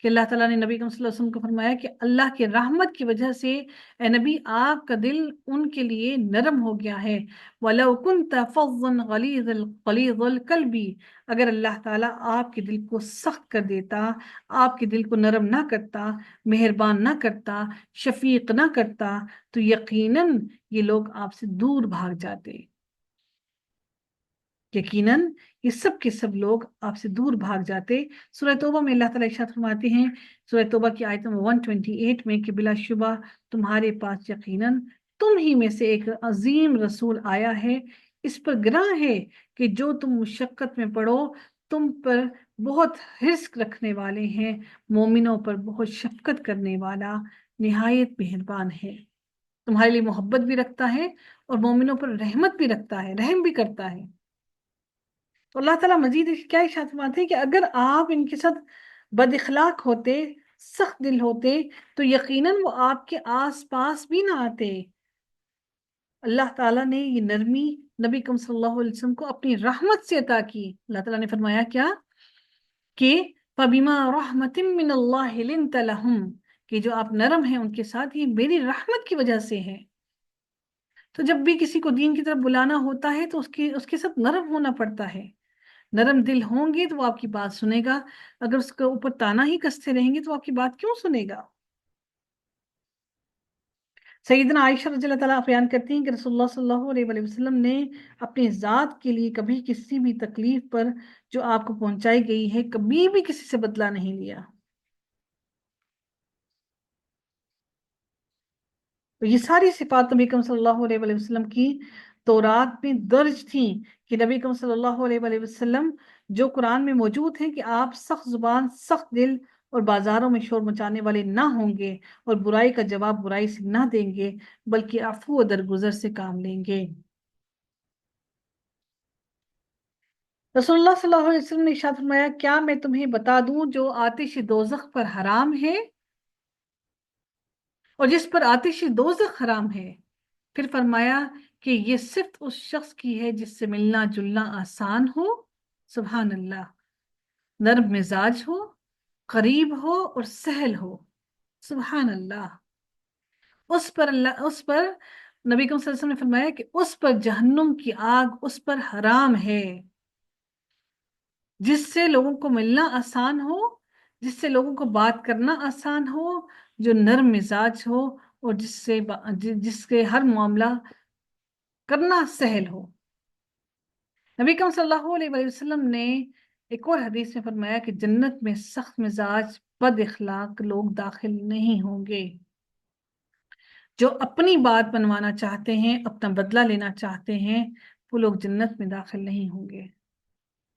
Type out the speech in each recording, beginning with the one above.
کہ اللہ تعالیٰ نے نبی کریم صلی اللہ علیہ وسلم کو فرمایا کہ اللہ کی رحمت کی وجہ سے اے نبی آپ کا دل ان کے لیے نرم ہو گیا ہے۔ وَلَوْ كُنْتَ فَظًّا غَلِيظَ الْقَلْبِ، اگر اللہ تعالیٰ آپ کے دل کو سخت کر دیتا، آپ کے دل کو نرم نہ کرتا، مہربان نہ کرتا، شفیق نہ کرتا، تو یقیناً یہ لوگ آپ سے دور بھاگ جاتے، یقیناً یہ سب کے سب لوگ آپ سے دور بھاگ جاتے۔ سورہ توبہ میں اللہ تعالیٰ ارشاد فرماتے ہیں، سورہ توبہ کی آیت نمبر 128 میں، کہ بلا شبہ تمہارے پاس یقیناً تم ہی میں سے ایک عظیم رسول آیا ہے، اس پر گراں ہے کہ جو تم مشقت میں پڑو تم پر بہت حرص رکھنے والے ہیں، مومنوں پر بہت شفقت کرنے والا، نہایت مہربان ہے، تمہارے لیے محبت بھی رکھتا ہے اور مومنوں پر رحمت بھی رکھتا ہے، رحم بھی کرتا ہے۔ تو اللہ تعالیٰ مزید کیا ارشاد فرماتے ہیں کہ اگر آپ ان کے ساتھ بد اخلاق ہوتے، سخت دل ہوتے، تو یقیناً وہ آپ کے آس پاس بھی نہ آتے۔ اللہ تعالیٰ نے یہ نرمی نبی کریم صلی اللہ علیہ وسلم کو اپنی رحمت سے عطا کی۔ اللہ تعالیٰ نے فرمایا کیا کہ فَبِمَا رَحْمَةٍ مِّنَ اللَّهِ لِنْتَ لَهُمْ، کہ جو آپ نرم ہیں ان کے ساتھ، یہ میری رحمت کی وجہ سے ہے۔ تو جب بھی کسی کو دین کی طرف بلانا ہوتا ہے تو اس کے ساتھ نرم ہونا پڑتا ہے۔ نرم دل ہوں گے تو وہ آپ کی بات سنے گا، اگر اس کے اوپر تانا ہی کستے رہیں گے تو آپ کی بات کیوں سنے گا؟ سیدنا عائشہ رضی اللہ تعالیٰ بیان کرتی ہیں کہ رسول اللہ صلی اللہ علیہ وآلہ وسلم نے اپنی ذات کے لیے کبھی کسی بھی تکلیف پر جو آپ کو پہنچائی گئی ہے کبھی بھی کسی سے بدلہ نہیں لیا۔ تو یہ ساری صفات نبی کریم صلی اللہ علیہ وآلہ وسلم کی تورات میں درج تھیں، کہ نبی کریم صلی اللہ علیہ وآلہ وسلم جو قرآن میں موجود ہیں کہ آپ سخت زبان، سخت دل اور بازاروں میں شور مچانے والے نہ ہوں گے، اور برائی کا جواب برائی سے نہ دیں گے، بلکہ عفو و درگزر سے کام لیں گے۔ رسول اللہ صلی اللہ علیہ وسلم نے ارشاد فرمایا، کیا میں تمہیں بتا دوں جو آتش دوزخ پر حرام ہے اور جس پر آتش دوزخ حرام ہے؟ پھر فرمایا کہ یہ صرف اس شخص کی ہے جس سے ملنا جلنا آسان ہو، سبحان اللہ، نرم مزاج ہو، قریب ہو اور سہل ہو، سبحان اللہ۔ اس پر نبی کریم صلی اللہ علیہ وسلم نے فرمایا کہ اس پر جہنم کی آگ اس پر حرام ہے، جس سے لوگوں کو ملنا آسان ہو، جس سے لوگوں کو بات کرنا آسان ہو، جو نرم مزاج ہو اور جس کے ہر معاملہ کرنا سہل ہو۔ نبی کریم صلی اللہ علیہ وآلہ وسلم نے ایک اور حدیث میں فرمایا کہ جنت میں سخت مزاج، بد اخلاق لوگ داخل نہیں ہوں گے۔ جو اپنی بات منوانا چاہتے ہیں، اپنا بدلہ لینا چاہتے ہیں، وہ لوگ جنت میں داخل نہیں ہوں گے۔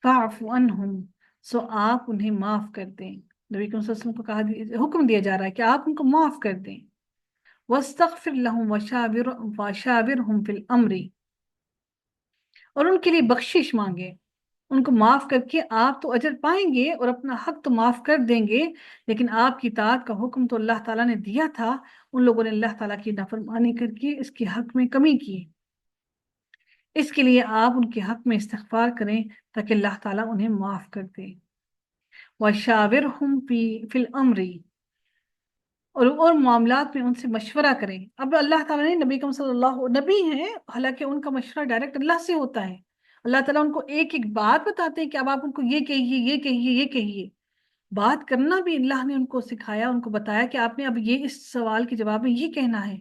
فَاعْفُ عَنْهُمْ، سو آپ انہیں معاف کر دیں۔ نبی کریم صلی اللہ علیہ وسلم کو حکم دیا جا رہا ہے کہ آپ ان کو معاف کر دیں۔ وَاسْتَغْفِرْ لَهُمْ وَشَاوِرْهُمْ فِي الْأَمْرِ، اور ان کے لیے بخشش مانگے، ان کو معاف کر کے آپ تو اجر پائیں گے اور اپنا حق تو معاف کر دیں گے، لیکن آپ کی اطاعت کا حکم تو اللہ تعالیٰ نے دیا تھا، ان لوگوں نے اللہ تعالیٰ کی نافرمانی کر کے اس کے حق میں کمی کی، اس کے لیے آپ ان کے حق میں استغفار کریں تاکہ اللہ تعالیٰ انہیں معاف کر دے۔ وَشَاوِرْهُمْ فِي الْأَمْرِ، اور معاملات میں ان سے مشورہ کریں۔ اب اللہ تعالیٰ نے نبی صلی اللہ نبی ہیں، حالانکہ ان کا مشورہ ڈائریکٹ اللہ سے ہوتا ہے، اللہ تعالیٰ ان کو ایک ایک بات بتاتے ہیں کہ اب آپ ان کو یہ کہیے، یہ کہیے، یہ کہیے۔ بات کرنا بھی اللہ نے ان کو سکھایا، ان کو بتایا کہ آپ نے اب یہ اس سوال کے جواب میں یہ کہنا ہے،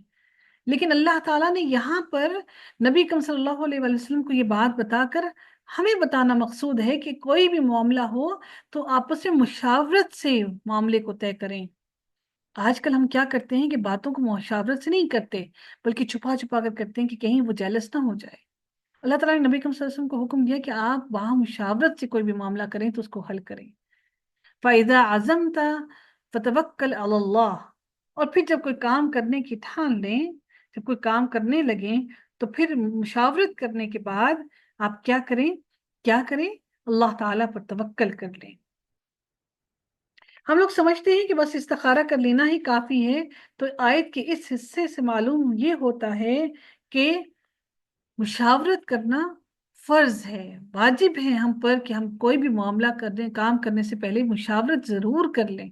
لیکن اللہ تعالیٰ نے یہاں پر نبی صلی اللہ علیہ وآلہ وسلم کو یہ بات بتا کر ہمیں بتانا مقصود ہے کہ کوئی بھی معاملہ ہو تو آپس میں مشاورت سے معاملے کو طے کریں۔ آج کل ہم کیا کرتے ہیں کہ باتوں کو مشاورت سے نہیں کرتے، بلکہ چھپا چھپا کر کرتے ہیں کہ کہیں وہ جیلس نہ ہو جائے۔ اللہ تعالیٰ نے نبی صلی اللہ علیہ وسلم کو حکم دیا کہ آپ وہاں مشاورت سے کوئی بھی معاملہ کریں تو اس کو حل کریں۔ فَإِذَا عَزَمْتَ فَتَوَكَّلْ عَلَى اللَّهِ، اور پھر جب کوئی کام کرنے کی ٹھان لیں، جب کوئی کام کرنے لگیں تو پھر مشاورت کرنے کے بعد آپ کیا کریں؟ اللہ تعالیٰ پر توکل کر لیں۔ ہم لوگ سمجھتے ہیں کہ بس استخارہ کر لینا ہی کافی ہے، تو آیت کے اس حصے سے معلوم یہ ہوتا ہے کہ مشاورت کرنا فرض ہے، واجب ہے ہم پر کہ ہم کوئی بھی معاملہ کام کرنے سے پہلے مشاورت ضرور کر لیں۔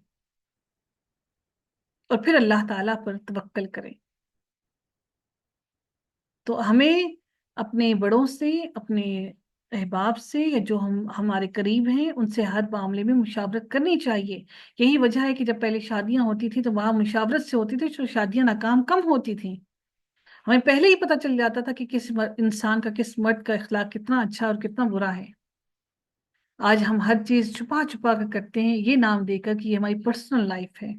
اور پھر اللہ تعالیٰ پر توکل کریں۔ تو ہمیں اپنے بڑوں سے، اپنے احباب سے، یا جو ہمارے قریب ہیں، ان سے ہر معاملے میں مشاورت کرنی چاہیے۔ یہی وجہ ہے کہ جب پہلے شادیاں ہوتی تھیں تو وہاں مشاورت سے ہوتی تھی، تو شادیاں ناکام کم ہوتی تھیں۔ ہمیں پہلے ہی پتہ چل جاتا تھا کہ کس انسان کا، کس مرد کا اخلاق کتنا اچھا اور کتنا برا ہے۔ آج ہم ہر چیز چھپا چھپا کر کرتے ہیں، یہ نام دے کر کہ یہ ہماری پرسنل لائف ہے،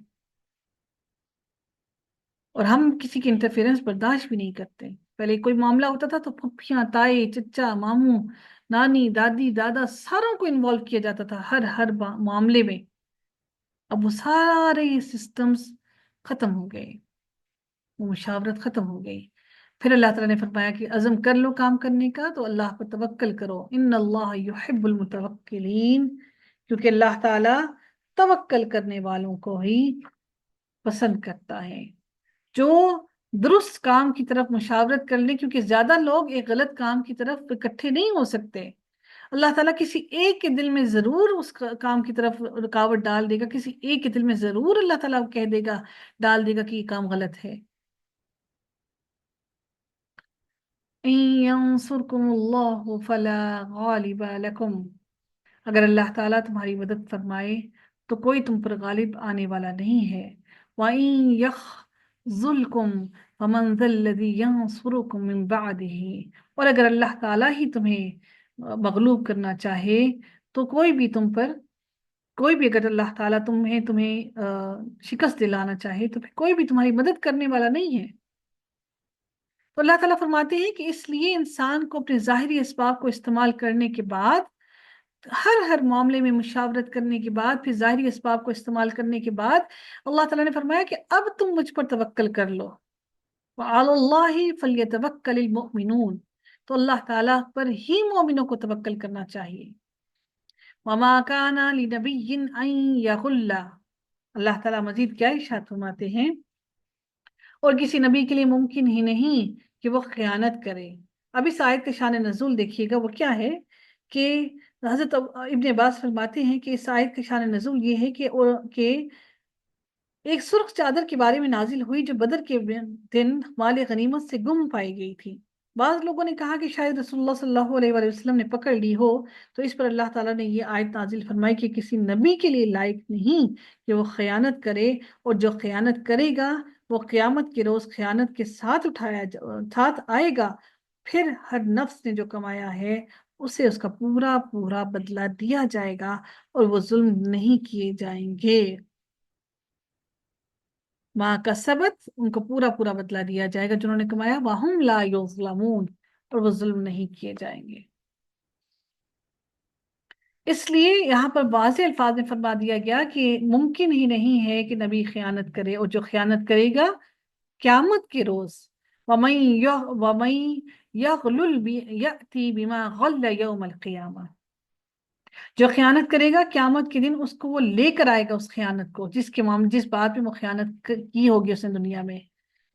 اور ہم کسی کی انٹرفیئرنس برداشت بھی نہیں کرتے۔ پہلے کوئی معاملہ ہوتا تھا تو پھپھیاں، تائی، چچا، ماموں، نانی، دادی، دادا، ساروں کو انوالو کیا جاتا تھا ہر معاملے میں۔ اب وہ سارے سسٹمز ختم ہو گئے، وہ مشاورت ختم ہو گئی۔ پھر اللہ تعالیٰ نے فرمایا کہ عزم کر لو کام کرنے کا تو اللہ پر توکل کرو، ان اللہ یحب المتوکلین، کیونکہ اللہ تعالیٰ توکل کرنے والوں کو ہی پسند کرتا ہے، جو درست کام کی طرف مشاورت کر لیں، کیونکہ زیادہ لوگ ایک غلط کام کی طرف اکٹھے نہیں ہو سکتے۔ اللہ تعالیٰ کسی ایک کے دل میں ضرور اس کام کی طرف رکاوٹ ڈال دے گا، کسی ایک کے دل میں ضرور اللہ تعالیٰ کہہ دے گا، ڈال دے گا کہ یہ کام غلط ہے۔ إِن يَنصُرْكُمُ اللَّهُ فَلَا غَالِبَ لَكُمْ، اگر اللہ تعالیٰ تمہاری مدد فرمائے تو کوئی تم پر غالب آنے والا نہیں ہے۔ وَإِن يَخْذُلْكُمْ فَمَنْ ذَا الَّذِي يَنصُرُكُمْ مِنْ بَعْدِهِ، اور اگر اللہ تعالیٰ ہی تمہیں مغلوب کرنا چاہے تو کوئی بھی اگر اللہ تعالیٰ تمہیں شکست دلانا چاہے تو پھر کوئی بھی تمہاری مدد کرنے والا نہیں ہے۔ تو اللہ تعالیٰ فرماتے ہیں کہ اس لیے انسان کو اپنے ظاہری اسباب کو استعمال کرنے کے بعد، ہر معاملے میں مشاورت کرنے کے بعد، پھر ظاہری اسباب کو استعمال کرنے کے بعد اللہ تعالیٰ نے فرمایا کہ اب تم مجھ پر توکل کر لو، وَعَلَى اللَّهِ فَلْيَتَوَكَّلِ الْمُؤْمِنُونَ، تو اللہ تعالیٰ پر ہی مومنوں کو توکل کرنا چاہیے۔ وَمَا كَانَ لِنَبِيٍّ أَن يَغُلَّ، اللہ تعالیٰ مزید کیا ارشاد فرماتے ہیں، اور کسی نبی کے لیے ممکن ہی نہیں کہ وہ خیانت کرے۔ اب اس آیت کا شان نزول دیکھیے گا، وہ کیا ہے کہ حضرت ابن عباس فرماتے ہیں کہ اس آیت کا شان نزول یہ ہے کہ ایک سرخ چادر کے بارے میں نازل ہوئی جو بدر کے دن مال غنیمت سے گم پائی گئی تھی۔ بعض لوگوں نے کہا کہ شاید رسول اللہ صلی اللہ علیہ وآلہ وسلم نے پکڑ لی ہو، تو اس پر اللہ تعالیٰ نے یہ آیت نازل فرمائی کہ کسی نبی کے لیے لائق نہیں کہ وہ خیانت کرے، اور جو خیانت کرے گا وہ قیامت کے روز خیانت کے ساتھ آئے گا، پھر ہر نفس نے جو کمایا ہے اسے اس کا پورا پورا بدلہ دیا جائے گا، اور وہ ظلم نہیں کیے جائیں گے۔ ماں کا سبت، ان کو پورا پورا بدلہ دیا جائے گا جنہوں نے کمایا، وَهُمْ لَا يُظْلَمُونَ، اور وہ ظلم نہیں کیے جائیں گے۔ اس لیے یہاں پر واضح الفاظ میں فرما دیا گیا کہ ممکن ہی نہیں ہے کہ نبی خیانت کرے، اور جو خیانت کرے گا قیامت کے روز، وَمَن يَغْلُلْ يَأْتِ بِمَا غَلَّ يَوْمَ الْقِيَامَةِ، جو خیانت کرے گا قیامت کے دن اس کو وہ لے کر آئے گا، اس خیانت کو، جس بات میں وہ خیانت کی ہوگی اس نے دنیا میں،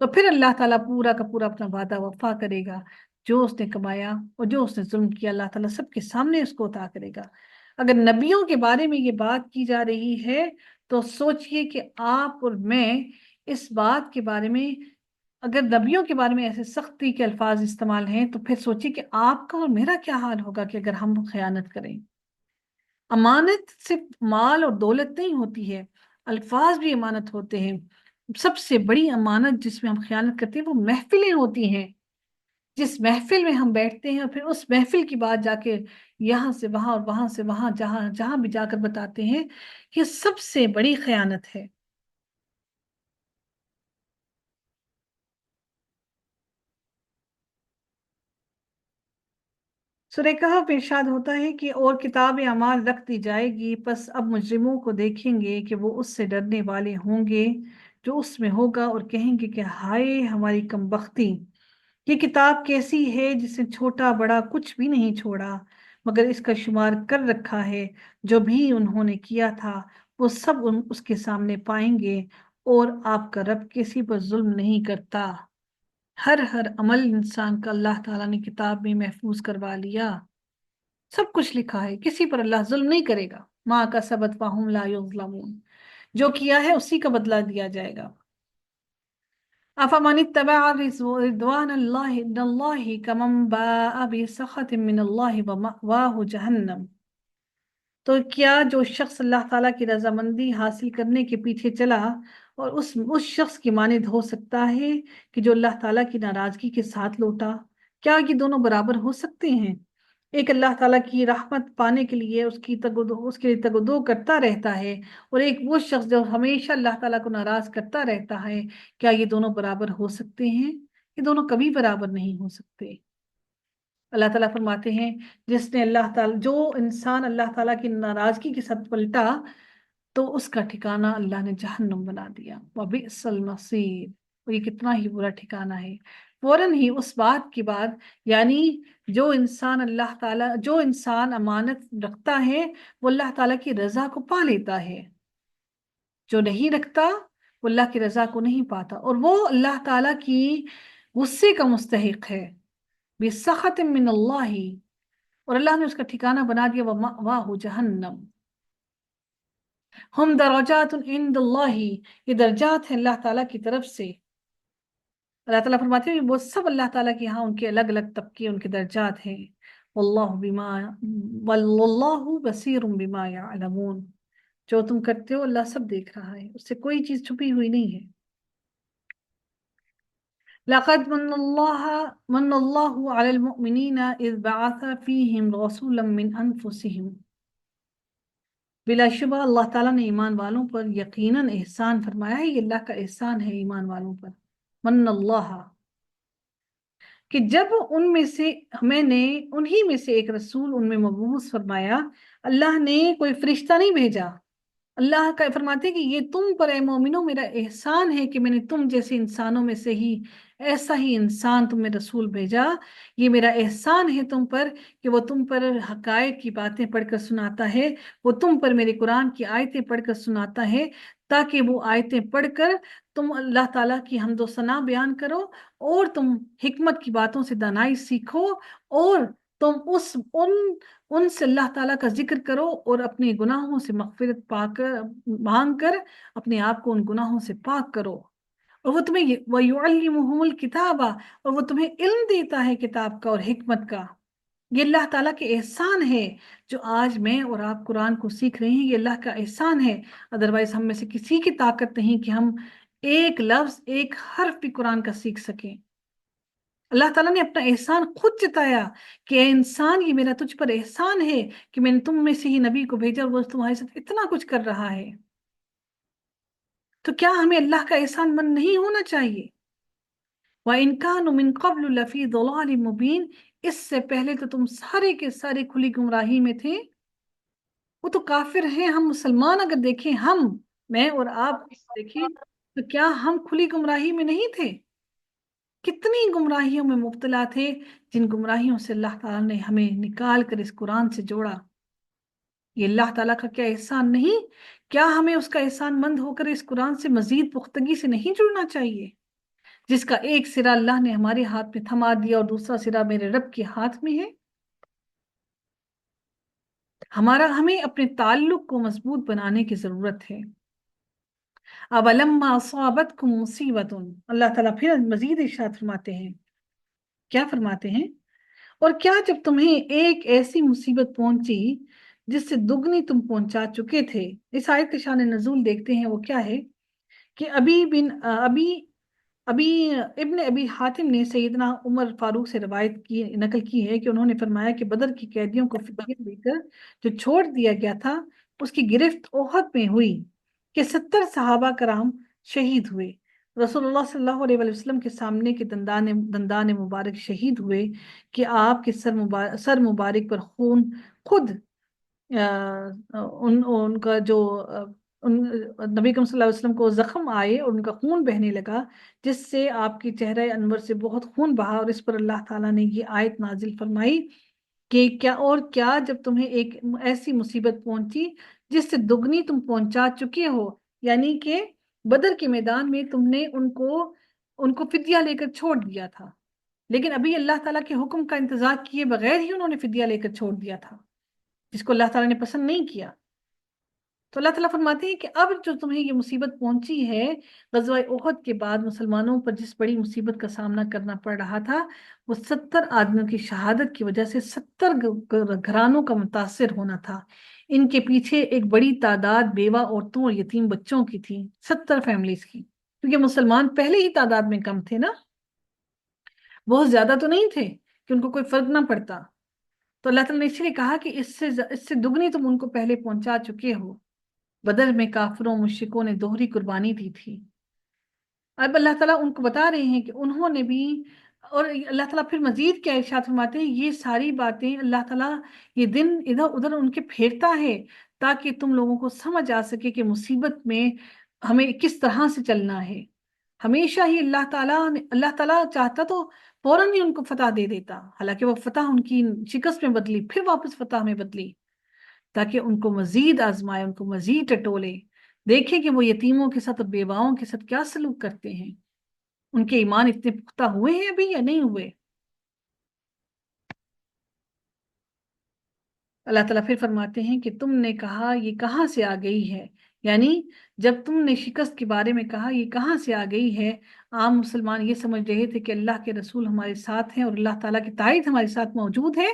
تو پھر اللہ تعالیٰ پورا کا پورا اپنا وعدہ وفا کرے گا، جو اس نے کمایا اور جو اس نے ظلم کیا اللہ تعالیٰ سب کے سامنے اس کو عطا کرے گا۔ اگر نبیوں کے بارے میں یہ بات کی جا رہی ہے تو سوچئے کہ آپ اور میں اس بات کے بارے میں، اگر نبیوں کے بارے میں ایسے سختی کے الفاظ استعمال ہیں تو پھر سوچئے کہ آپ کا اور میرا کیا حال ہوگا کہ اگر ہم خیانت کریں۔ امانت صرف مال اور دولت نہیں ہوتی ہے، الفاظ بھی امانت ہوتے ہیں۔ سب سے بڑی امانت جس میں ہم خیانت کرتے ہیں وہ محفلیں ہوتی ہیں، جس محفل میں ہم بیٹھتے ہیں اور پھر اس محفل کی بات جا کے یہاں سے وہاں اور وہاں سے وہاں جہاں بھی جا کر بتاتے ہیں، یہ سب سے بڑی خیانت ہے۔ سورہ کہف میں ارشاد ہوتا ہے کہ اور کتاب اعمال رکھ دی جائے گی، پس اب مجرموں کو دیکھیں گے کہ وہ اس سے ڈرنے والے ہوں گے جو اس میں ہوگا، اور کہیں گے کہ ہائے ہماری کمبختی، یہ کتاب کیسی ہے جس نے چھوٹا بڑا کچھ بھی نہیں چھوڑا مگر اس کا شمار کر رکھا ہے، جو بھی انہوں نے کیا تھا وہ سب اس کے سامنے پائیں گے، اور آپ کا رب کسی پر ظلم نہیں کرتا۔ ہر عمل انسان کا اللہ تعالیٰ نے کتاب میں محفوظ کروا لیا، سب کچھ لکھا ہے، کسی پر اللہ ظلم نہیں کرے گا۔ ماں کا سبت فاہم لا یظلمون، جو کیا ہے اسی کا بدلہ دیا جائے گا۔ أفمن اتبع رضوان الله إن الله كمن باء بسخط من الله ومأواه جهنم، تو کیا جو شخص اللہ تعالیٰ کی رضامندی حاصل کرنے کے پیچھے چلا اور اس شخص کی مانند ہو سکتا ہے کہ جو اللہ تعالیٰ کی ناراضگی کے ساتھ لوٹا؟ کیا یہ دونوں برابر ہو سکتے ہیں؟ ایک اللہ تعالیٰ کی رحمت پانے کے لیے اس کے لیے تگدو کرتا رہتا ہے، اور ایک وہ شخص جو ہمیشہ اللہ تعالیٰ کو ناراض کرتا رہتا ہے، کیا یہ دونوں برابر ہو سکتے ہیں؟ یہ دونوں کبھی برابر نہیں ہو سکتے۔ اللہ تعالیٰ فرماتے ہیں جس نے جو انسان اللہ تعالیٰ کی ناراضگی کے ساتھ پلٹا تو اس کا ٹھکانہ اللہ نے جہنم بنا دیا، وبئس المصیر، اور یہ کتنا ہی برا ٹھکانہ ہے۔ فوراً ہی اس بات کے بعد، یعنی جو انسان امانت رکھتا ہے وہ اللہ تعالیٰ کی رضا کو پا لیتا ہے، جو نہیں رکھتا وہ اللہ کی رضا کو نہیں پاتا، اور وہ اللہ تعالیٰ کی غصے کا مستحق ہے، بسخط من اللہ، اور اللہ نے اس کا ٹھکانہ بنا دیا ومأواہ جہنم۔ ہم درجات عند اللہ، یہ درجات ہیں اللہ تعالیٰ کی طرف سے۔ اللہ تعالیٰ فرماتے ہیں وہ سب اللہ تعالیٰ کے ہاں ان کے الگ الگ طبقے، ان کے درجات ہیں۔ واللہ بصیر بما یعلمون، جو تم کرتے ہو اللہ سب دیکھ رہا ہے، اس سے کوئی چیز چھپی ہوئی نہیں ہے۔ لقد من اللہ علی المؤمنین اذ بعث فیہم رسولا من انفسہم، بلا شبہ اللہ تعالیٰ نے ایمان والوں پر یقیناً احسان فرمایا ہے، یہ اللہ کا احسان ہے ایمان والوں پر۔ من اللہ، کہ جب ان میں سے ہمیں نے انہی میں سے ایک رسول ان میں مبعوث فرمایا، اللہ نے کوئی فرشتہ نہیں بھیجا۔ اللہ کا فرماتے کہ یہ تم پر اے مومنوں میرا احسان ہے کہ میں نے تم جیسے انسانوں میں سے ہی ایسا ہی انسان تم میں رسول بھیجا، یہ میرا احسان ہے تم پر کہ وہ تم پر حقائق کی باتیں پڑھ کر سناتا ہے، وہ تم پر میرے قرآن کی آیتیں پڑھ کر سناتا ہے، تاکہ وہ آیتیں پڑھ کر تم اللہ تعالیٰ کی حمد و ثنا بیان کرو، اور تم حکمت کی باتوں سے دانائی سیکھو، اور تم ان سے اللہ تعالیٰ کا ذکر کرو، اور اپنے گناہوں سے مغفرت مانگ کر اپنے آپ کو ان گناہوں سے پاک کرو، اور وہ تمہیں وَيُعَلِّمُهُمُ الْكِتَابَ، اور وہ تمہیں علم دیتا ہے کتاب کا اور حکمت کا۔ یہ اللہ تعالیٰ کے احسان ہے، جو آج میں اور آپ قرآن کو سیکھ رہے ہیں، یہ اللہ کا احسان ہے۔ ادروائز ہم میں سے کسی کی طاقت نہیں کہ ہم ایک لفظ ایک حرف بھی قرآن کا سیکھ سکیں۔ اللہ تعالیٰ نے اپنا احسان خود جتایا کہ اے انسان یہ میرا تجھ پر احسان ہے کہ میں نے تم میں سے ہی نبی کو بھیجا، اور وہ تمہارے ساتھ اتنا کچھ کر رہا ہے، تو کیا ہمیں اللہ کا احسان مند نہیں ہونا چاہیے؟ وَإِن كَانُوا مِن قَبْلُ لَفِي ضَلَالٍ مُبِينٍ، اس سے پہلے تو تم سارے کے سارے کھلی گمراہی میں تھے۔ وہ تو کافر ہیں، ہم مسلمان اگر دیکھیں، میں اور آپ دیکھیں، تو کیا ہم کھلی گمراہی میں نہیں تھے؟ کتنی گمراہیوں میں مبتلا تھے، جن گمراہیوں سے اللہ تعالیٰ نے ہمیں نکال کر اس قرآن سے جوڑا۔ یہ اللہ تعالیٰ کا کیا احسان نہیں؟ کیا ہمیں اس کا احسان مند ہو کر اس قرآن سے مزید پختگی سے نہیں جڑنا چاہیے، جس کا ایک سرا اللہ نے ہمارے ہاتھ میں تھما دیا اور دوسرا سرا میرے رب کے ہاتھ میں ہے؟ ہمیں اپنے تعلق کو مضبوط بنانے کی ضرورت ہے۔ اَوَلَمَّا أَصَابَتْكُم مُّصِیبَةٌ، اللہ تعالیٰ پھر مزید ارشاد فرماتے ہیں، کیا فرماتے ہیں؟ اور کیا جب تمہیں ایک ایسی مصیبت پہنچی جس سے دگنی تم پہنچا چکے تھے؟ اس آیت کا شان نزول دیکھتے ہیں، وہ کیا ہے کہ ابن ابی حاتم نے سیدنا عمر فاروق سے نقل کی ہے کہ انہوں نے فرمایا کہ بدر کی قیدیوں کو فدیہ دے کر جو چھوڑ دیا گیا تھا، اس کی گرفت احد میں ہوئی کہ 70 صحابہ کرام شہید ہوئے۔ رسول اللہ صلی اللہ علیہ وسلم کے سامنے کے دندان مبارک شہید ہوئے کہ آپ کے سر مبارک پر خون خود ان کا جو نبی کریم صلی اللہ علیہ وسلم کو زخم آئے اور ان کا خون بہنے لگا، جس سے آپ کی چہرہ انور سے بہت خون بہا، اور اس پر اللہ تعالیٰ نے یہ آیت نازل فرمائی کہ کیا جب تمہیں ایک ایسی مصیبت پہنچی جس سے دگنی تم پہنچا چکے ہو، یعنی کہ بدر کے میدان میں تم نے ان کو فدیہ لے کر چھوڑ دیا تھا، لیکن ابھی اللہ تعالیٰ کے حکم کا انتظار کیے بغیر ہی انہوں نے فدیہ لے کر چھوڑ دیا تھا، جس کو اللہ تعالیٰ نے پسند نہیں کیا۔ تو اللہ تعالیٰ فرماتے ہیں کہ اب جو تمہیں یہ مصیبت پہنچی ہے غزوہ احد کے بعد مسلمانوں پر جس بڑی مصیبت کا سامنا کرنا پڑ رہا تھا، وہ 70 آدمیوں کی شہادت کی وجہ سے 70 گھرانوں کا متاثر ہونا تھا۔ ان کے پیچھے ایک بڑی تعداد بیوہ عورتوں اور یتیم بچوں کی تھی، 70 فیملیز کی، کیونکہ مسلمان پہلے ہی تعداد میں کم تھے نا، بہت زیادہ تو نہیں تھے کہ ان کو کوئی فرق نہ پڑتا۔ تو اللہ تعالیٰ نے اس لیے کہا کہ اس سے دگنی تم ان کو پہلے پہنچا چکے ہو۔ بدر میں کافروں مشرکوں نے دوہری قربانی دی تھی۔ اب اللہ تعالیٰ ان کو بتا رہے ہیں کہ انہوں نے بھی، اور اللہ تعالیٰ پھر مزید کیا ارشاد فرماتے ہیں، یہ ساری باتیں اللہ تعالیٰ یہ دن ادھر ادھر ان کے پھیرتا ہے تاکہ تم لوگوں کو سمجھ آ سکے کہ مصیبت میں ہمیں کس طرح سے چلنا ہے۔ ہمیشہ ہی اللہ تعالیٰ چاہتا تو فوراً ہی ان کو فتح دے دیتا، حالانکہ وہ فتح ان کی شکست میں بدلی، پھر واپس فتح میں بدلی، تاکہ ان کو مزید آزمائے، ان کو مزید ٹٹولے، دیکھیں کہ وہ یتیموں کے ساتھ اور بیواؤں کے ساتھ کیا سلوک کرتے ہیں، ان کے ایمان اتنے پختہ ہوئے ہیں ابھی یا نہیں ہوئے۔ اللہ تعالیٰ پھر فرماتے ہیں کہ تم نے کہا یہ کہاں سے آ گئی ہے، یعنی جب تم نے شکست کے بارے میں کہا یہ کہاں سے آ گئی ہے، عام مسلمان یہ سمجھ رہے تھے کہ اللہ کے رسول ہمارے ساتھ ہیں اور اللہ تعالیٰ کی تائید ہمارے ساتھ موجود ہے،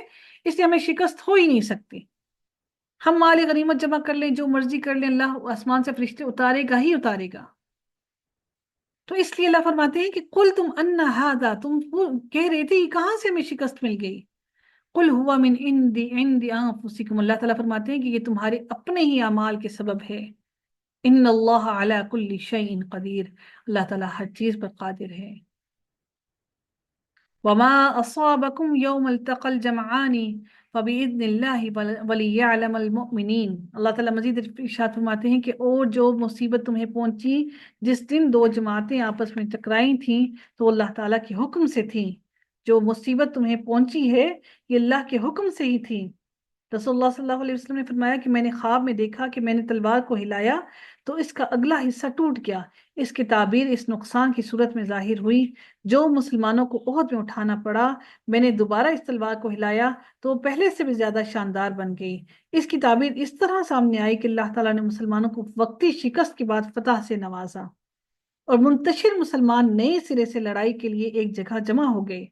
اس لیے ہمیں شکست ہو ہی نہیں سکتی، ہم مال غنیمت جمع کر لیں، جو مرضی کر لیں، اللہ آسمان سے فرشتے اتارے گا ہی اتارے گا۔ تو اس لیے اللہ فرماتے ہیں کہ قل تم ان ہذا، تم کہہ رہے تھے یہ کہاں سے ہمیں شکست مل گئی، قل ہوا من عند انفسکم، اللہ تعالیٰ فرماتے ہیں کہ یہ تمہارے اپنے ہی اعمال کے سبب ہے، ان اللہ علی کل شیء قدیر، اللہ تعالیٰ ہر چیز پر قادر ہے۔ وما اصابکم یوم التقى الجمعان فبإذن اللہ وليعلم المؤمنین، اللہ تعالیٰ مزید ارشاد فرماتے ہیں کہ اور جو مصیبت تمہیں پہنچی جس دن دو جماعتیں آپس میں ٹکرائی تھیں تو اللہ تعالیٰ کے حکم سے تھیں، جو مصیبت تمہیں پہنچی ہے یہ اللہ کے حکم سے ہی تھی۔ رسول اللہ صلی اللہ علیہ وسلم نے فرمایا کہ میں نے خواب میں دیکھا کہ میں نے تلوار کو ہلایا تو اس کا اگلا حصہ ٹوٹ گیا، اس کی تعبیر اس نقصان کی صورت میں ظاہر ہوئی جو مسلمانوں کو احد میں اٹھانا پڑا، میں نے دوبارہ اس تلوار کو ہلایا تو وہ پہلے سے بھی زیادہ شاندار بن گئی۔ اس کی تعبیر اس طرح سامنے آئی کہ اللہ تعالیٰ نے مسلمانوں کو وقتی شکست کے بعد فتح سے نوازا اور منتشر مسلمان نئے سرے سے لڑائی کے لیے ایک جگہ جمع ہو گئے،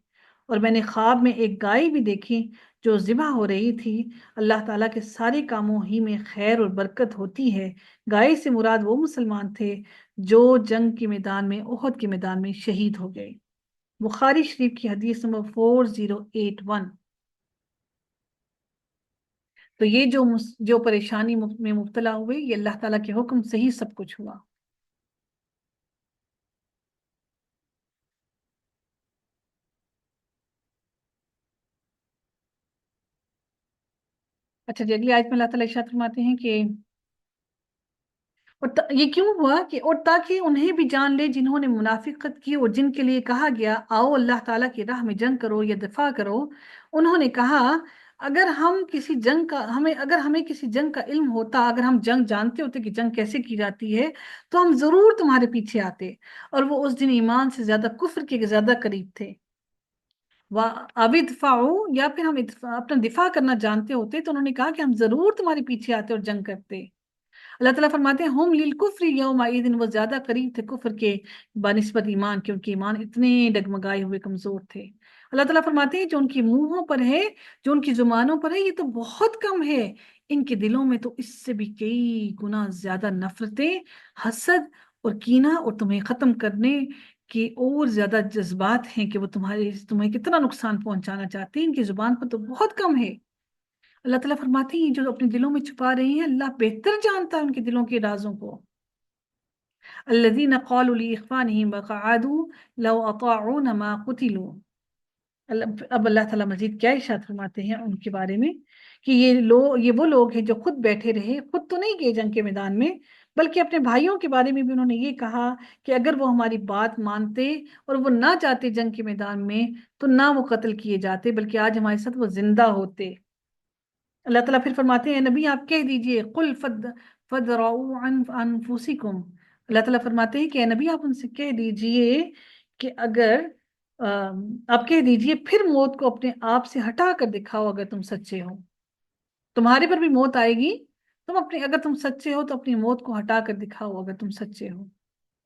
اور میں نے خواب میں ایک گائے بھی دیکھی جو ذبح ہو رہی تھی۔ اللہ تعالیٰ کے سارے کاموں ہی میں خیر اور برکت ہوتی ہے۔ گائے سے مراد وہ مسلمان تھے جو جنگ کے میدان میں، احد کے میدان میں شہید ہو گئے۔ بخاری شریف کی حدیث نمبر 4081۔ تو یہ جو پریشانی میں مبتلا ہوئے یہ اللہ تعالیٰ کے حکم سے ہی سب کچھ ہوا۔ اچھا جی، اگلی آیت میں اللہ تعالیٰ ارشاد فرماتے ہیں کہ یہ کیوں ہوا کہ اور تاکہ انہیں بھی جان لے جنہوں نے منافقت کی اور جن کے لیے کہا گیا آؤ اللہ تعالیٰ کی راہ میں جنگ کرو یا دفاع کرو، انہوں نے کہا اگر ہمیں کسی جنگ کا علم ہوتا، اگر ہم جنگ جانتے ہوتے کہ جنگ کیسے کی جاتی ہے تو ہم ضرور تمہارے پیچھے آتے، اور وہ اس دن ایمان سے زیادہ کفر کے زیادہ قریب تھے۔ اب دفاعو، یا پھر ہم اپنا دفاع کرنا جانتے ہوتے تو انہوں نے کہا کہ ہم ضرور تمہارے پیچھے آتے اور جنگ کرتے۔ اللہ تعالیٰ فرماتے ہیں ہم للکفر یومئذ، وہ زیادہ قریب تھے کفر کے بنسبت ایمان کے، ان کے ایمان اتنے ڈگمگائے ہوئے کمزور تھے۔ اللہ تعالیٰ فرماتے ہیں جو ان کی منہوں پر ہے، جو ان کی زبانوں پر ہے، یہ تو بہت کم ہے، ان کے دلوں میں تو اس سے بھی کئی گنا زیادہ نفرتیں، حسد اور کینہ اور تمہیں ختم کرنے کے اور زیادہ جذبات ہیں کہ وہ تمہیں کتنا نقصان پہنچانا چاہتے ہیں، ان کی زبان پر تو بہت کم ہے۔ اللہ تعالیٰ فرماتے ہیں جو اپنے دلوں میں چھپا رہے ہیں اللہ بہتر جانتا ہے ان کے دلوں کے رازوں کو۔ الذین قالوا لاخوانہم وقعدوا لو اطاعونا ما قتلوا، اب اللہ تعالیٰ مزید کیا ارشاد فرماتے ہیں ان کے بارے میں کہ یہ وہ لوگ ہیں جو خود بیٹھے رہے، خود تو نہیں گئے جنگ کے میدان میں، بلکہ اپنے بھائیوں کے بارے میں بھی انہوں نے یہ کہا کہ اگر وہ ہماری بات مانتے اور وہ نہ جاتے جنگ کے میدان میں تو نہ وہ قتل کیے جاتے بلکہ آج ہمارے ساتھ وہ زندہ ہوتے۔ اللہ تعالیٰ پھر فرماتے ہیں نبی آپ کہہ دیجئے قل فدرؤوا عن انفسکم، اللہ تعالیٰ فرماتے ہیں کہ اے نبی آپ ان سے کہہ دیجئے کہ اگر آپ کہہ دیجئے پھر موت کو اپنے آپ سے ہٹا کر دکھاؤ اگر تم سچے ہو، تمہارے پر بھی موت آئے گی اگر تم سچے ہو تو اپنی موت کو ہٹا کر دکھاؤ، اگر تم سچے ہو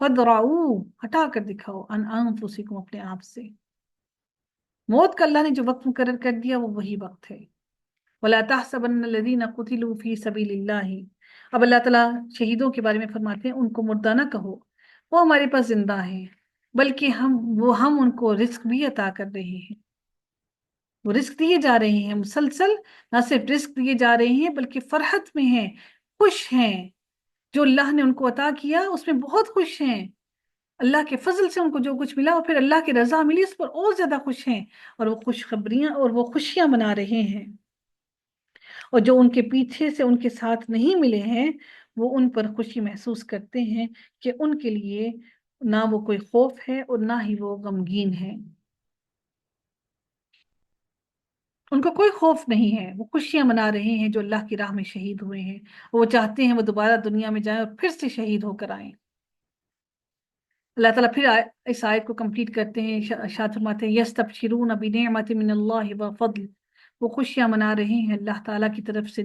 فَادْرَعُوا، ہٹا کر دکھاؤ، عَنْ أَنفُسِكُمْ، اپنے آپ سے۔ موت کا اللہ نے جو وقت مقرر کر دیا وہ وہی وقت ہے۔ وَلَا تَحْسَبَنَّ الَّذِينَ قُتِلُوا فِي سَبِيلِ اللَّهِ، اب اللہ تعالیٰ شہیدوں کے بارے میں فرماتے ہیں ان کو مردہ نہ کہو، وہ ہمارے پاس زندہ ہیں، بلکہ ہم ان کو رزق بھی عطا کر رہے ہیں۔ وہ رزق دیے جا رہے ہیں مسلسل، نہ صرف رزق دیے جا رہے ہیں بلکہ فرحت میں ہیں، خوش ہیں، جو اللہ نے ان کو عطا کیا اس میں بہت خوش ہیں۔ اللہ کے فضل سے ان کو جو کچھ ملا اور پھر اللہ کی رضا ملی اس پر اور زیادہ خوش ہیں، اور وہ خوشخبریاں اور وہ خوشیاں منا رہے ہیں۔ اور جو ان کے پیچھے سے ان کے ساتھ نہیں ملے ہیں وہ ان پر خوشی محسوس کرتے ہیں کہ ان کے لیے نہ وہ کوئی خوف ہے اور نہ ہی وہ غمگین ہے، ان کو کوئی خوف نہیں ہے، وہ خوشیاں منا رہے ہیں جو اللہ کی راہ میں شہید ہوئے ہیں، وہ چاہتے ہیں وہ دوبارہ دنیا میں جائیں اور پھر سے شہید ہو کر آئیں۔ اللہ تعالیٰ پھر اس آیت کو کمپلیٹ کرتے ہیں، ارشاد فرماتے ہیں یستبشرون بنعمت من اللہ وفضل، وہ خوشیاں منا رہے ہیں اللہ تعالیٰ کی طرف سے